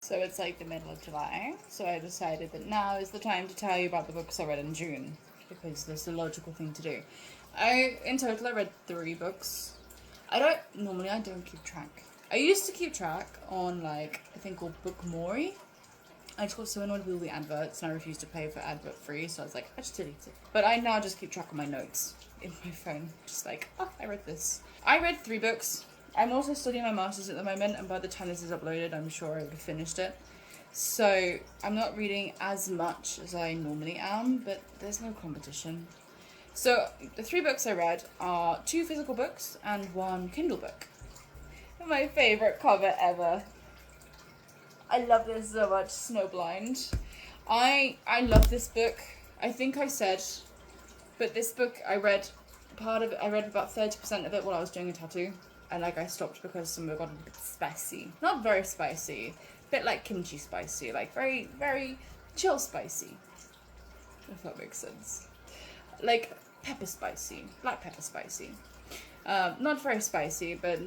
So it's like the middle of July. So I decided that now is the time to tell you about the books I read in June because that's the logical thing to do. In total, I read 3 books. I don't keep track. I used to keep track on like a thing called Bookmori. I just got so annoyed with all the adverts and I refused to pay for advert free, so I was like, I just delete it. But I now just keep track of my notes in my phone. Just like, oh, I read this. I read 3 books. I'm also studying my masters at the moment, and by the time this is uploaded, I'm sure I would have finished it. So I'm not reading as much as I normally am, but there's no competition. So the 3 books I read are 2 physical books and 1 Kindle book. My favourite cover ever. I love this so much, Snowblind. I love this book. I think I said, but this book I read about 30% of it while I was doing a tattoo. And like I stopped because some of it got a bit spicy. Not very spicy, a bit like kimchi spicy, like very, very chill spicy. If that makes sense. Like pepper spicy, black pepper spicy. Not very spicy, but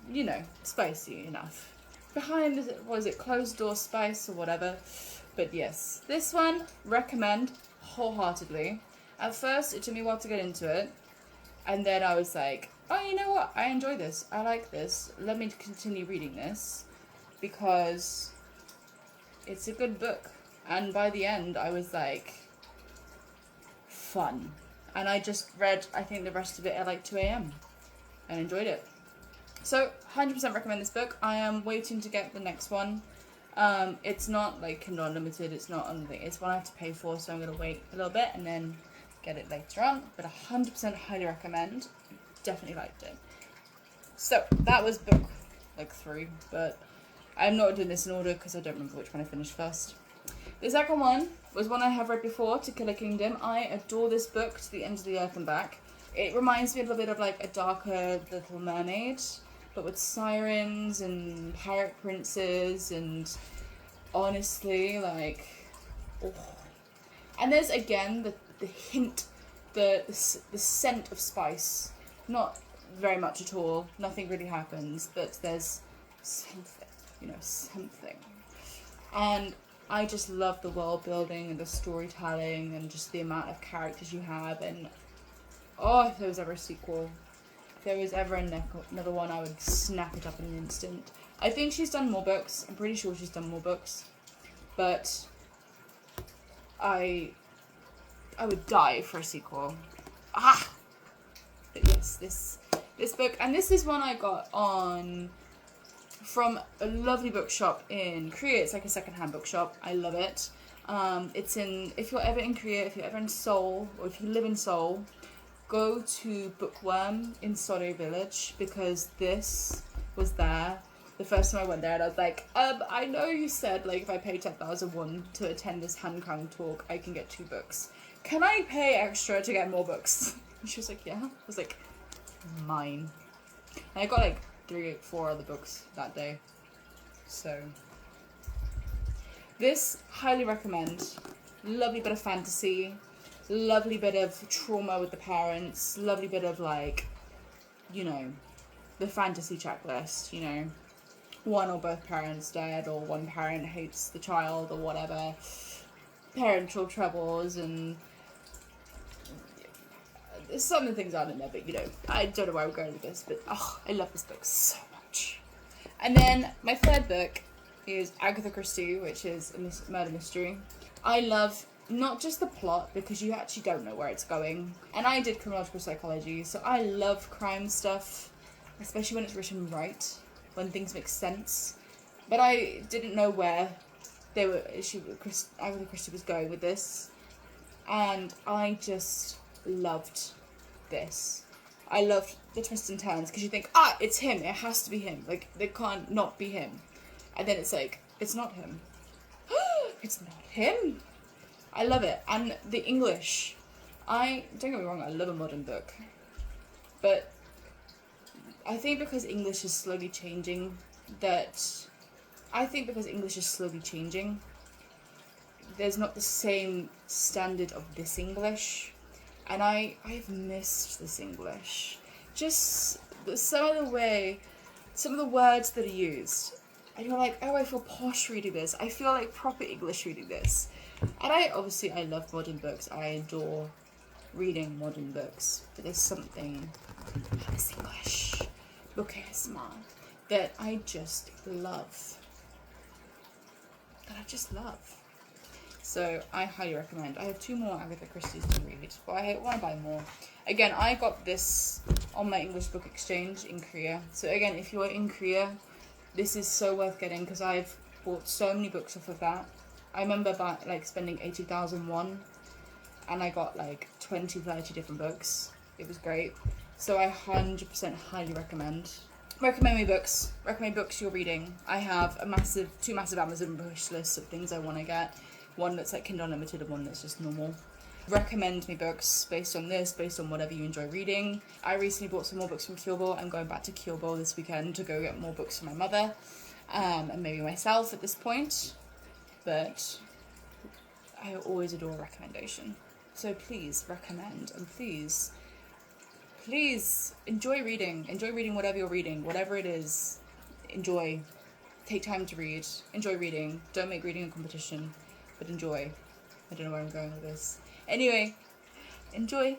you know, spicy enough. Behind, was it closed door spice or whatever? But yes, this one, recommend wholeheartedly. At first, it took me a while to get into it. And then I was like, oh, you know what? I enjoy this. I like this. Let me continue reading this. Because it's a good book. And by the end, I was like, fun. And I just read, I think, the rest of it at like 2 a.m. and enjoyed it. So, 100% recommend this book. I am waiting to get the next one. It's not like Kindle Unlimited. It's not anything. It's one I have to pay for, so I'm going to wait a little bit and then get it later on. But 100% highly recommend. Definitely liked it. So, that was book like 3. But I'm not doing this in order because I don't remember which one I finished first. The second one was one I have read before, To Kill a Kingdom. I adore this book, To the End of the Earth and Back. It reminds me a little bit of like a darker Little Mermaid, but with sirens and pirate princes and honestly, like, oh. And there's again the hint, the scent of spice. Not very much at all. Nothing really happens, but there's something, something. And I just love the world building and the storytelling and just the amount of characters you have. And oh, if there was ever a sequel, if there was ever another one, I would snap it up in an instant. I think she's done more books. I'm pretty sure she's done more books. But I would die for a sequel. Ah! But yes, this book, and this is one I got from a lovely bookshop in Korea. It's like a secondhand bookshop. I love it. If you're ever in Korea, if you're ever in Seoul, or if you live in Seoul, go to Bookworm in Sorry Village, because this was there the first time I went there, and I was like, I know you said like if I pay 10,000 won to attend this Hankang talk, I can get 2 books. Can I pay extra to get more books? And she was like, yeah. I was like, mine. And I got like 3 or 4 other books that day. So this, highly recommend. Lovely bit of fantasy, lovely bit of trauma with the parents, lovely bit of like, the fantasy checklist, one or both parents dead, or one parent hates the child, or whatever, parental troubles, and some of the things aren't in there, but I don't know where we're going with this, but I love this book so much. And then my third book is Agatha Christie, which is a murder mystery. I love not just the plot, because you actually don't know where it's going. And I did criminological psychology, so I love crime stuff, especially when it's written right, when things make sense. But I didn't know where Agatha Christie was going with this. And I just loved this. I loved the twists and turns, because you think, it's him, it has to be him. Like, they can't not be him. And then it's like, it's not him. It's not him. I love it. And the English. Don't get me wrong, I love a modern book. But I think because English is slowly changing, there's not the same standard of this English. And I've missed this English. Just some of the words that are used. and you're like, oh, I feel posh reading this. I feel like proper English reading this. And I love modern books. I adore reading modern books. But there's something about this English book ASMR that I just love. So I highly recommend. I have 2 more Agatha Christie's to read, but I want to buy more. Again, I got this on my English Book Exchange in Korea. So again, if you're in Korea, this is so worth getting because I've bought so many books off of that. I remember spending 80,000 won, and I got like 20-30 different books. It was great. So I 100% highly recommend. Recommend me books. Recommend books you're reading. I have 2 massive Amazon wish lists of things I want to get. One that's like Kindle Unlimited and one that's just normal. Recommend me books based on this, based on whatever you enjoy reading. I recently bought some more books from Kyobo. I'm going back to Kyobo this weekend to go get more books for my mother, and maybe myself at this point. But I always adore recommendation. So please recommend, and please enjoy reading. Enjoy reading whatever you're reading, whatever it is. Enjoy. Take time to read. Enjoy reading. Don't make reading a competition, but enjoy. I don't know where I'm going with this. Anyway, enjoy.